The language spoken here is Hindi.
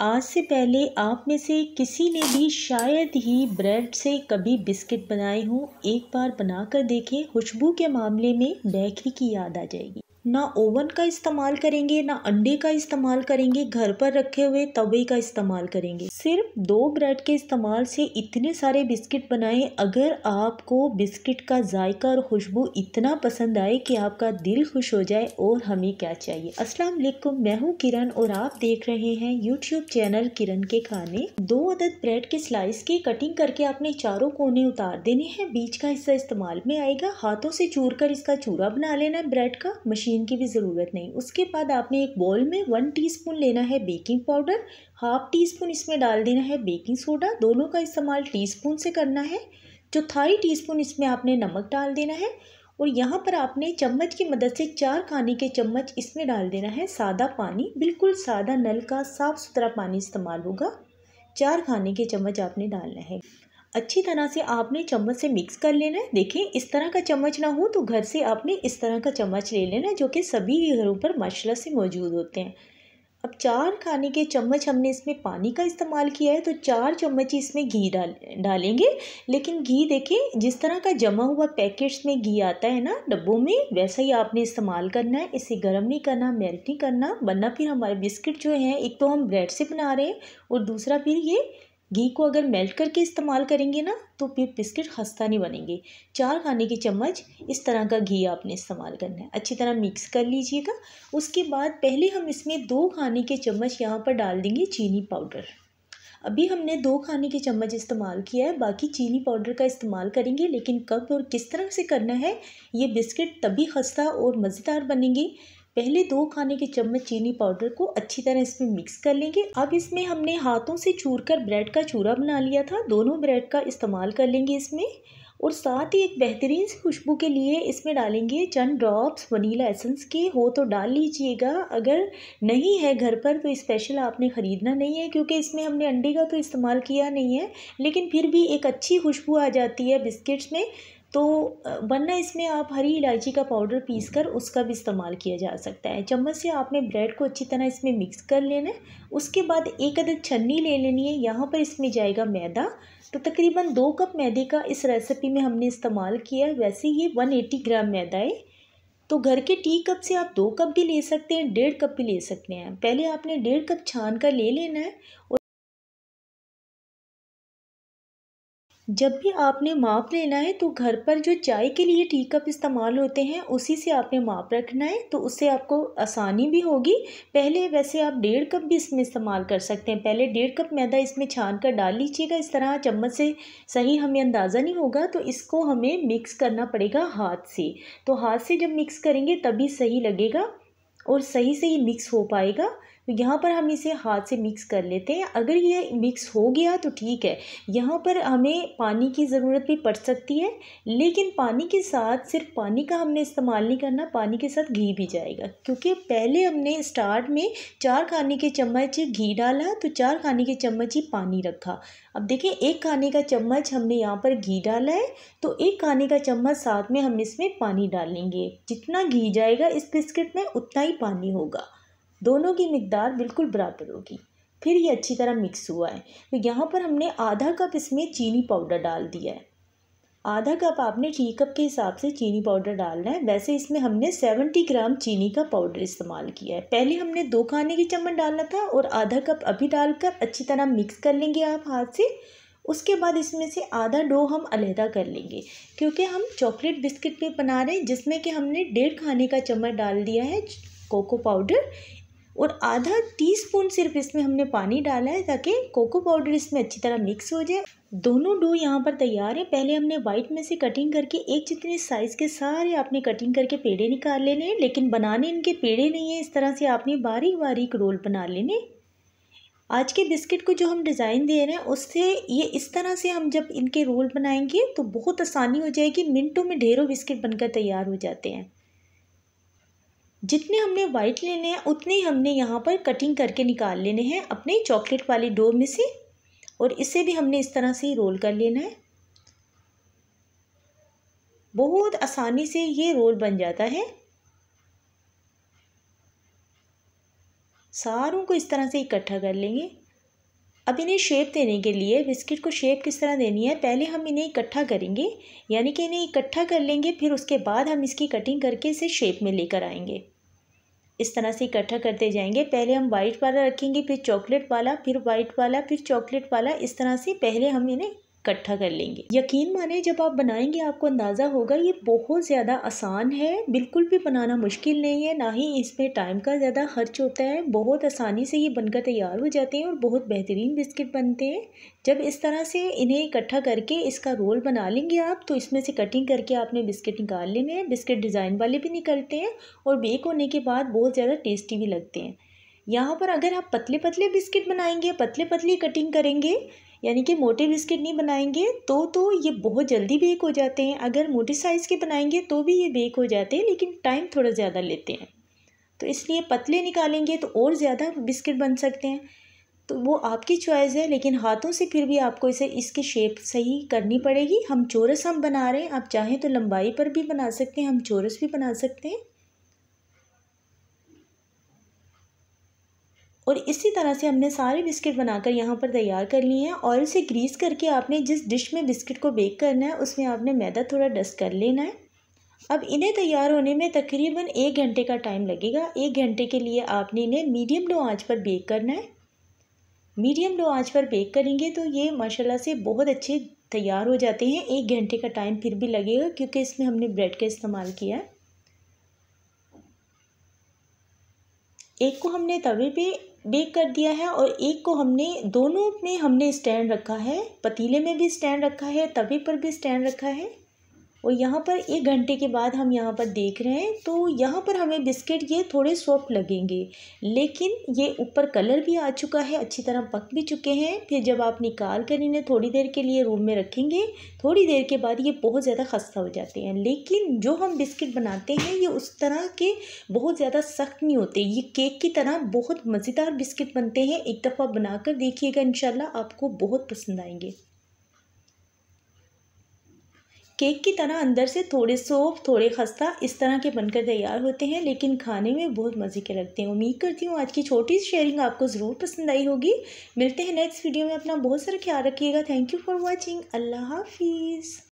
आज से पहले आप में से किसी ने भी शायद ही ब्रेड से कभी बिस्किट बनाए हों। एक बार बनाकर देखें, खुशबू के मामले में बेकरी की याद आ जाएगी। ना ओवन का इस्तेमाल करेंगे, ना अंडे का इस्तेमाल करेंगे, घर पर रखे हुए तवे का इस्तेमाल करेंगे। सिर्फ 2 ब्रेड के इस्तेमाल से इतने सारे बिस्किट बनाए। अगर आपको बिस्किट का जायका और खुशबू इतना पसंद आए कि आपका दिल खुश हो जाए, और हमें क्या चाहिए। अस्सलाम वालेकुम, मैं हूँ किरण और आप देख रहे हैं यूट्यूब चैनल किरण के खाने। 2 अदद ब्रेड के स्लाइस की कटिंग करके आपने चारों कोने उतार देने हैं। बीच का हिस्सा इस्तेमाल में आएगा। हाथों से चूर कर इसका चूरा बना लेना है ब्रेड का, मशीन की भी ज़रूरत नहीं। उसके बाद आपने एक बोल में 1 टीस्पून लेना है बेकिंग पाउडर, हाफ टीस्पून इसमें डाल देना है बेकिंग सोडा। दोनों का इस्तेमाल टीस्पून से करना है। 1/4 टीस्पून इसमें आपने नमक डाल देना है, और यहाँ पर आपने चम्मच की मदद से 4 खाने के चम्मच इसमें डाल देना है सादा पानी। बिल्कुल सादा, नल का साफ़ सुथरा पानी इस्तेमाल होगा। 4 खाने के चम्मच आपने डालना है। अच्छी तरह से आपने चम्मच से मिक्स कर लेना है। देखें, इस तरह का चम्मच ना हो तो घर से आपने इस तरह का चम्मच ले लेना है, जो कि सभी घरों पर माशाल्लाह से मौजूद होते हैं। अब 4 खाने के चम्मच हमने इसमें पानी का इस्तेमाल किया है, तो 4 चम्मच इसमें घी डालेंगे। लेकिन घी देखें, जिस तरह का जमा हुआ पैकेट्स में घी आता है ना डब्बों में, वैसा ही आपने इस्तेमाल करना है। इसे गर्म नहीं करना, मेल्ट नहीं करना, वरना फिर हमारे बिस्किट जो हैं, एक तो हम ब्रेड से बना रहे हैं और दूसरा फिर ये घी को अगर मेल्ट करके इस्तेमाल करेंगे ना तो फिर बिस्किट खस्ता नहीं बनेंगे। 4 खाने के चम्मच इस तरह का घी आपने इस्तेमाल करना है। अच्छी तरह मिक्स कर लीजिएगा। उसके बाद पहले हम इसमें 2 खाने के चम्मच यहाँ पर डाल देंगे चीनी पाउडर। अभी हमने 2 खाने के चम्मच इस्तेमाल किया है, बाकी चीनी पाउडर का इस्तेमाल करेंगे। लेकिन कब और किस तरह से करना है, ये बिस्किट तभी खस्ता और मज़ेदार बनेंगे। पहले 2 खाने के चम्मच चीनी पाउडर को अच्छी तरह इसमें मिक्स कर लेंगे। अब इसमें हमने हाथों से चूरकर ब्रेड का चूरा बना लिया था, दोनों ब्रेड का इस्तेमाल कर लेंगे इसमें। और साथ ही एक बेहतरीन सी खुशबू के लिए इसमें डालेंगे चंद ड्रॉप्स वनीला एसेंस के। हो तो डाल लीजिएगा, अगर नहीं है घर पर तो स्पेशल आपने ख़रीदना नहीं है, क्योंकि इसमें हमने अंडे का तो इस्तेमाल किया नहीं है। लेकिन फिर भी एक अच्छी खुशबू आ जाती है बिस्किट्स में। तो वरना इसमें आप हरी इलायची का पाउडर पीसकर उसका भी इस्तेमाल किया जा सकता है। चम्मच से आपने ब्रेड को अच्छी तरह इसमें मिक्स कर लेना है। उसके बाद एक अदद छन्नी ले लेनी है। यहाँ पर इसमें जाएगा मैदा। तो तकरीबन 2 कप मैदे का इस रेसिपी में हमने इस्तेमाल किया है। वैसे ये 180 ग्राम मैदा है, तो घर के टी कप से आप 2 कप भी ले सकते हैं, 1.5 कप भी ले सकते हैं। पहले आपने 1.5 कप छान कर ले लेना है। और जब भी आपने माप लेना है तो घर पर जो चाय के लिए टी कप इस्तेमाल होते हैं उसी से आपने माप रखना है, तो उससे आपको आसानी भी होगी। पहले वैसे आप 1.5 कप भी इसमें इस्तेमाल कर सकते हैं। पहले 1.5 कप मैदा इसमें छान कर डाल लीजिएगा। इस तरह चम्मच से सही हमें अंदाज़ा नहीं होगा, तो इसको हमें मिक्स करना पड़ेगा हाथ से। तो हाथ से जब मिक्स करेंगे तभी सही लगेगा और सही से ही मिक्स हो पाएगा। तो यहाँ पर हम इसे हाथ से मिक्स कर लेते हैं। अगर ये मिक्स हो गया तो ठीक है। यहाँ पर हमें पानी की ज़रूरत भी पड़ सकती है, लेकिन पानी के साथ सिर्फ पानी का हमने इस्तेमाल नहीं करना, पानी के साथ घी भी जाएगा। क्योंकि पहले हमने स्टार्ट में 4 खाने के चम्मच घी डाला, तो 4 खाने के चम्मच ही पानी रखा। अब देखें, 1 खाने का चम्मच हमने यहाँ पर घी डाला है, तो 1 खाने का चम्मच साथ में हम इसमें पानी डालेंगे। जितना घी जाएगा इस बिस्किट में उतना ही पानी होगा, दोनों की मिकदार बिल्कुल बराबर होगी। फिर ये अच्छी तरह मिक्स हुआ है, तो यहाँ पर हमने आधा कप इसमें चीनी पाउडर डाल दिया है। आधा कप आपने टी कप के हिसाब से चीनी पाउडर डालना है। वैसे इसमें हमने 70 ग्राम चीनी का पाउडर इस्तेमाल किया है। पहले हमने 2 खाने के चम्मच डाला था और आधा कप अभी डालकर अच्छी तरह मिक्स कर लेंगे आप हाथ से। उसके बाद इसमें से आधा डो हम अलहदा कर लेंगे, क्योंकि हम चॉकलेट बिस्किट पे बना रहे हैं, जिसमें कि हमने 1.5 खाने का चम्मच डाल दिया है कोको पाउडर, और आधा टीस्पून सिर्फ इसमें हमने पानी डाला है, ताकि कोको पाउडर इसमें अच्छी तरह मिक्स हो जाए। दोनों डो यहाँ पर तैयार है। पहले हमने वाइट में से कटिंग करके एक जितने साइज़ के सारे आपने कटिंग करके पेड़े निकाल लेने हैं, लेकिन बनाने इनके पेड़े नहीं है। इस तरह से आपने बारीक बारीक रोल बना लेने। आज के बिस्किट को जो हम डिज़ाइन दे रहे हैं उससे ये इस तरह से हम जब इनके रोल बनाएंगे तो बहुत आसानी हो जाएगी। मिनटों में ढेरों बिस्किट बनकर तैयार हो जाते हैं। जितने हमने वाइट लेने हैं उतने ही हमने यहाँ पर कटिंग करके निकाल लेने हैं अपने चॉकलेट वाली डो में से, और इसे भी हमने इस तरह से ही रोल कर लेना है। बहुत आसानी से ये रोल बन जाता है। सारों को इस तरह से इकट्ठा कर लेंगे। अब इन्हें शेप देने के लिए बिस्किट को शेप किस तरह देनी है, पहले हम इन्हें इकट्ठा करेंगे, यानी कि इन्हें इकट्ठा कर लेंगे, फिर उसके बाद हम इसकी कटिंग करके इसे शेप में लेकर आएंगे। इस तरह से इकट्ठा करते जाएंगे। पहले हम वाइट वाला रखेंगे, फिर चॉकलेट वाला, फिर वाइट वाला, फिर चॉकलेट वाला। इस तरह से पहले हम इन्हें इकट्ठा कर लेंगे। यकीन माने जब आप बनाएंगे आपको अंदाज़ा होगा ये बहुत ज़्यादा आसान है, बिल्कुल भी बनाना मुश्किल नहीं है, ना ही इसमें टाइम का ज़्यादा खर्च होता है। बहुत आसानी से ये बनकर तैयार हो जाते हैं और बहुत बेहतरीन बिस्किट बनते हैं। जब इस तरह से इन्हें इकट्ठा करके इसका रोल बना लेंगे आप, तो इसमें से कटिंग करके आपने बिस्किट निकाल लेने हैं। बिस्किट डिज़ाइन वाले भी निकलते हैं और बेक होने के बाद बहुत ज़्यादा टेस्टी भी लगते हैं। यहाँ पर अगर आप पतले पतले बिस्किट बनाएंगे, पतले पतली कटिंग करेंगे, यानी कि मोटे बिस्किट नहीं बनाएंगे, तो ये बहुत जल्दी बेक हो जाते हैं। अगर मोटे साइज़ के बनाएंगे तो भी ये बेक हो जाते हैं, लेकिन टाइम थोड़ा ज़्यादा लेते हैं। तो इसलिए पतले निकालेंगे तो और ज़्यादा बिस्किट बन सकते हैं। तो वो आपकी चॉइस है, लेकिन हाथों से फिर भी आपको इसे इसकी शेप सही करनी पड़ेगी। हम चौरस हम बना रहे हैं, आप चाहें तो लंबाई पर भी बना सकते हैं, हम चौरस भी बना सकते हैं। और इसी तरह से हमने सारे बिस्किट बनाकर यहाँ पर तैयार कर लिए हैं। ऑयल से ग्रीस करके आपने जिस डिश में बिस्किट को बेक करना है उसमें आपने मैदा थोड़ा डस्ट कर लेना है। अब इन्हें तैयार होने में तकरीबन 1 घंटे का टाइम लगेगा। 1 घंटे के लिए आपने इन्हें मीडियम लो आंच पर बेक करना है। मीडियम लो आंच पर बेक करेंगे तो ये माशाल्लाह से बहुत अच्छे तैयार हो जाते हैं। 1 घंटे का टाइम फिर भी लगेगा क्योंकि इसमें हमने ब्रेड का इस्तेमाल किया है। एक को हमने तवे पे बेक कर दिया है और एक को हमने दोनों में हमने स्टैंड रखा है। पतीले में भी स्टैंड रखा है, तवे पर भी स्टैंड रखा है। और यहाँ पर 1 घंटे के बाद हम यहाँ पर देख रहे हैं तो यहाँ पर हमें बिस्किट ये थोड़े सॉफ्ट लगेंगे, लेकिन ये ऊपर कलर भी आ चुका है, अच्छी तरह पक भी चुके हैं। फिर जब आप निकाल कर इन्हें थोड़ी देर के लिए रूम में रखेंगे, थोड़ी देर के बाद ये बहुत ज़्यादा खस्ता हो जाते हैं। लेकिन जो हम बिस्किट बनाते हैं ये उस तरह के बहुत ज़्यादा सख्त नहीं होते, ये केक की तरह बहुत मज़ेदार बिस्किट बनते हैं। एक दफ़ा बनाकर देखिएगा, इंशाल्लाह आपको बहुत पसंद आएंगे। केक की तरह अंदर से थोड़े सॉफ्ट थोड़े खस्ता इस तरह के बनकर तैयार होते हैं, लेकिन खाने में बहुत मज़े के लगते हैं। उम्मीद करती हूँ आज की छोटी सी शेयरिंग आपको ज़रूर पसंद आई होगी। मिलते हैं नेक्स्ट वीडियो में, अपना बहुत सारा ख्याल रखिएगा। Thank you for watching. अल्लाह हाफिज़।